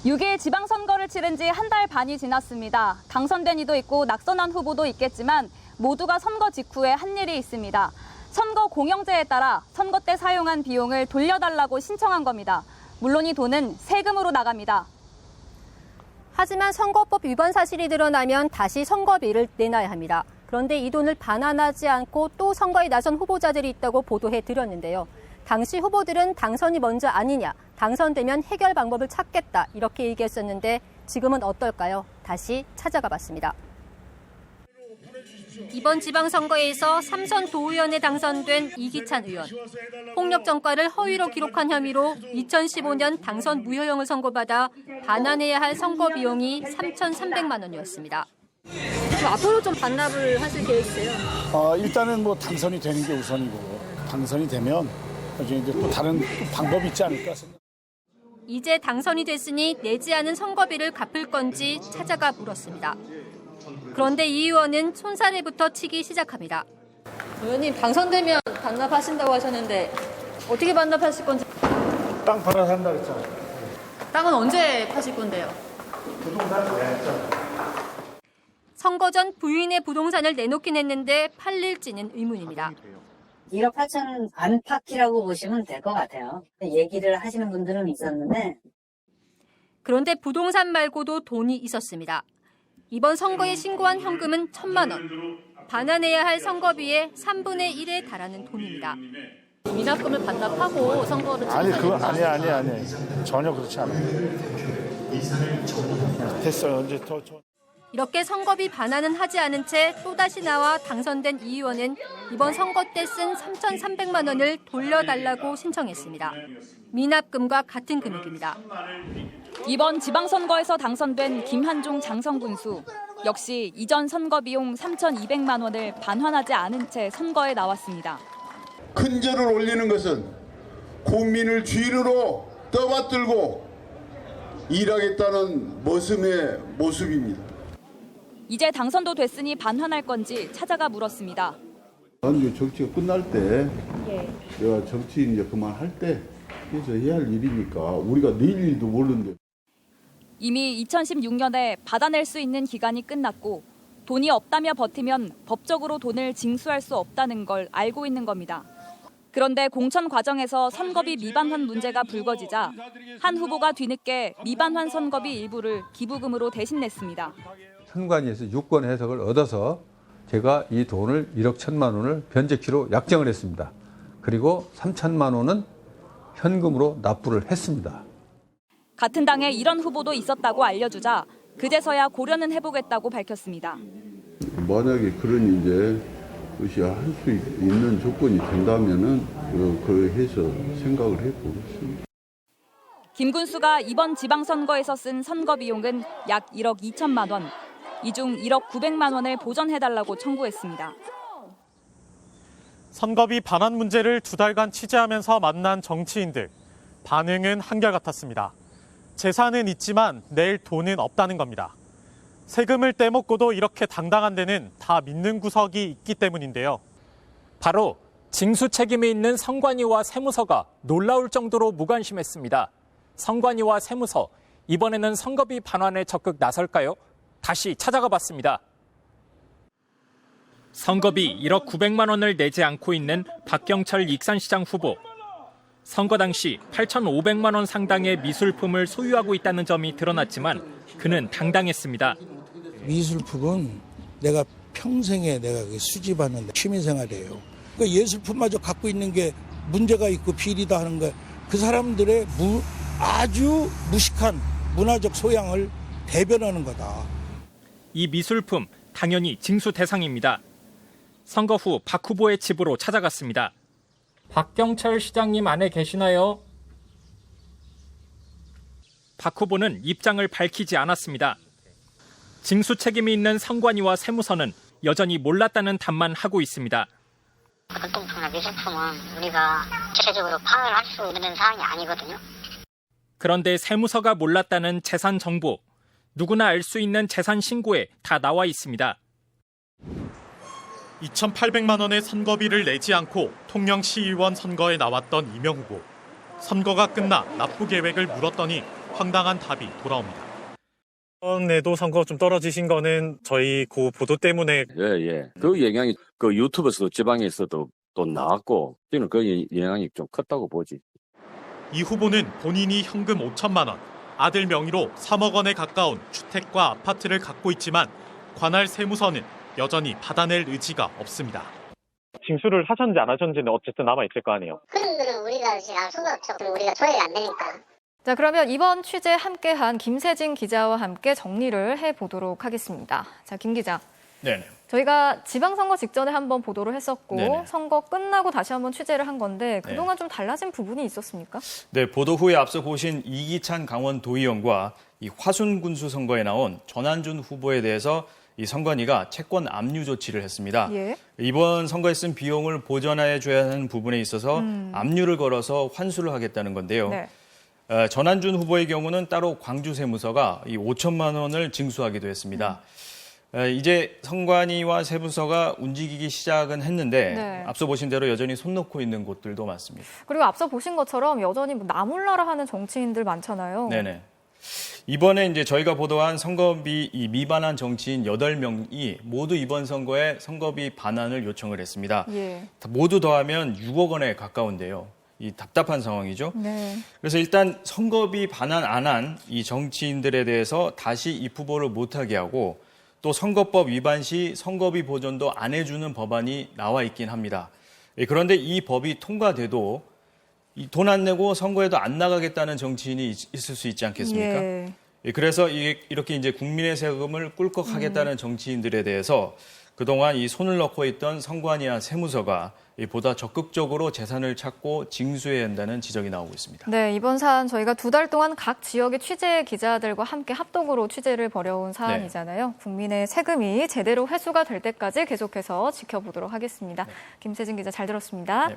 6일 지방선거를 치른 지 한 달 반이 지났습니다. 당선된 이도 있고 낙선한 후보도 있겠지만 모두가 선거 직후에 한 일이 있습니다. 선거 공영제에 따라 선거 때 사용한 비용을 돌려달라고 신청한 겁니다. 물론 이 돈은 세금으로 나갑니다. 하지만 선거법 위반 사실이 드러나면 다시 선거비를 내놔야 합니다. 그런데 이 돈을 반환하지 않고 또 선거에 나선 후보자들이 있다고 보도해 드렸는데요. 당시 후보들은 당선이 먼저 아니냐, 당선되면 해결 방법을 찾겠다 이렇게 얘기했었는데 지금은 어떨까요? 다시 찾아가 봤습니다. 이번 지방선거에서 삼선 도의원에 당선된 이기찬 의원. 폭력 전과를 허위로 기록한 혐의로 2015년 당선 무효형을 선고받아 반환해야 할 선거 비용이 3,300만 원이었습니다. 앞으로 좀 반납을 하실 계획이세요? 일단은 뭐 당선이 되는 게 우선이고 당선이 되면 이제 또 다른 방법이 있지 않을까 생각. 이제 당선이 됐으니 내지 않은 선거비를 갚을 건지 찾아가 물었습니다. 그런데 이 의원은 손사래부터 치기 시작합니다. 의원님 당선되면 반납하신다고 하셨는데 어떻게 반납하실 건지. 땅 팔아 산다 그랬잖아. 땅은 언제 파실 건데요? 부동산 내놨잖아. 선거 전 부인의 부동산을 내놓긴 했는데 팔릴지는 의문입니다. 1억 8천은 안팎이라고 보시면 될 것 같아요. 얘기를 하시는 분들은 있었는데. 그런데 부동산 말고도 돈이 있었습니다. 이번 선거에 신고한 현금은 1,000만 원. 반환해야 할 선거비의 3분의 1에 달하는 돈입니다. 미납금을 반납하고 선거를 아니 그건 아니 전혀 그렇지 않아요. 됐어요. 이제 더. 이렇게 선거비 반환은 하지 않은 채 또다시 나와 당선된 이 의원은 이번 선거 때 쓴 3,300만 원을 돌려달라고 신청했습니다. 미납금과 같은 금액입니다. 이번 지방선거에서 당선된 김한종 장성군수. 역시 이전 선거 비용 3,200만 원을 반환하지 않은 채 선거에 나왔습니다. 큰절을 올리는 것은 국민을 주인으로 떠받들고 일하겠다는 모습의 모습입니다. 이제 당선도 됐으니 반환할 건지 찾아가 물었습니다. 이제 정치가 끝날 때, 내가 정치 이제 그만할 때 해서 해야 할 일이니까 우리가 내일 일도 모르는데. 이미 2016년에 받아낼 수 있는 기간이 끝났고 돈이 없다며 버티면 법적으로 돈을 징수할 수 없다는 걸 알고 있는 겁니다. 그런데 공천 과정에서 선거비 미반환 문제가 불거지자 한 후보가 뒤늦게 미반환 선거비 일부를 기부금으로 대신 냈습니다. 선관위에서 유권 해석을 얻어서 제가 이 돈을 1억 1천만 원을 변제키로 약정을 했습니다. 그리고 3천만 원은 현금으로 납부를 했습니다. 같은 당에 이런 후보도 있었다고 알려주자 그제서야 고려는 해보겠다고 밝혔습니다. 만약에 그런 이제 것이 할 수 있는 조건이 된다면은 그 해서 생각을 해보겠습니다. 김 군수가 이번 지방선거에서 쓴 선거 비용은 약 1억 2천만 원. 이 중 1억 900만 원을 보전해달라고 청구했습니다. 선거비 반환 문제를 2달간 취재하면서 만난 정치인들. 반응은 한결같았습니다. 재산은 있지만 낼 돈은 없다는 겁니다. 세금을 떼먹고도 이렇게 당당한 데는 다 믿는 구석이 있기 때문인데요. 바로 징수 책임이 있는 선관위와 세무서가 놀라울 정도로 무관심했습니다. 선관위와 세무서, 이번에는 선거비 반환에 적극 나설까요? 다시 찾아가 봤습니다. 선거비 1억 900만 원을 내지 않고 있는 박경철 익산시장 후보. 선거 당시 8,500만 원 상당의 미술품을 소유하고 있다는 점이 드러났지만 그는 당당했습니다. 미술품은 내가 평생에 내가 수집하는 취미생활이에요. 그러니까 예술품마저 갖고 있는 게 문제가 있고 비리다 하는 거, 그 사람들의 아주 무식한 문화적 소양을 대변하는 거다. 이 미술품 당연히 징수 대상입니다. 선거 후 박 후보의 집으로 찾아갔습니다. 박경철 시장님 안에 계시나요? 박 후보는 입장을 밝히지 않았습니다. 징수 책임이 있는 선관위와 세무서는 여전히 몰랐다는 답만 하고 있습니다. 전통품이나 미술품은 우리가 구체적으로 파악을 할 수 있는 사항이 아니거든요. 그런데 세무서가 몰랐다는 재산 정보, 누구나 알 수 있는 재산 신고에 다 나와 있습니다. 2,800만 원의 선거비를 내지 않고 통영시의원 선거에 나왔던 이명 후보. 선거가 끝나 납부 계획을 물었더니 황당한 답이 돌아옵니다. 이번에도 선거 좀 떨어지신 거는 저희 그 보도 때문에 예. 그 영향이 그 유튜브에서도 지방에서도 또 나왔고 저는 그 영향이 좀 컸다고 보지. 이 후보는 본인이 현금 5천만 원, 아들 명의로 3억 원에 가까운 주택과 아파트를 갖고 있지만 관할 세무서는 여전히 받아낼 의지가 없습니다. 징수를 하셨는지 안 하셨는지는 어쨌든 남아있을 거 아니에요. 그런 거는 우리가 지금 알 수가 없죠. 우리가 조회가 안 되니까. 자, 그러면 이번 취재 함께한 김세진 기자와 함께 정리를 해보도록 하겠습니다. 자, 김 기자. 네. 저희가 지방선거 직전에 한번 보도를 했었고 네네. 선거 끝나고 다시 한번 취재를 한 건데 그동안 좀 달라진 부분이 있었습니까? 네, 보도 후에 앞서 보신 이기찬 강원도의원과 이 화순군수 선거에 나온 전한준 후보에 대해서 이 선관위가 채권 압류 조치를 했습니다. 예. 이번 선거에 쓴 비용을 보전해 줘야 하는 부분에 있어서 압류를 걸어서 환수를 하겠다는 건데요. 네. 전한준 후보의 경우는 따로 광주세무서가 이 5천만 원을 징수하기도 했습니다. 이제 선관위와 세무서가 움직이기 시작은 했는데 네. 앞서 보신 대로 여전히 손 놓고 있는 곳들도 많습니다. 그리고 앞서 보신 것처럼 여전히 뭐 나몰라라 하는 정치인들 많잖아요. 네네. 이번에 이제 저희가 보도한 선거비 미반환 정치인 8명이 모두 이번 선거에 선거비 반환을 요청을 했습니다. 예. 모두 더하면 6억 원에 가까운데요. 이 답답한 상황이죠. 네. 그래서 일단 선거비 반환 안 한 이 정치인들에 대해서 다시 입후보를 못하게 하고 또 선거법 위반 시 선거비 보전도 안 해주는 법안이 나와 있긴 합니다. 그런데 이 법이 통과돼도 돈 안 내고 선거에도 안 나가겠다는 정치인이 있을 수 있지 않겠습니까? 예. 그래서 이렇게 이제 국민의 세금을 꿀꺽하겠다는 정치인들에 대해서 그동안 이 손을 넣고 있던 선관위와 세무서가 보다 적극적으로 재산을 찾고 징수해야 한다는 지적이 나오고 있습니다. 네, 이번 사안 저희가 2달 동안 각 지역의 취재 기자들과 함께 합동으로 취재를 벌여온 사안이잖아요. 국민의 세금이 제대로 회수가 될 때까지 계속해서 지켜보도록 하겠습니다. 김세진 기자 잘 들었습니다. 네.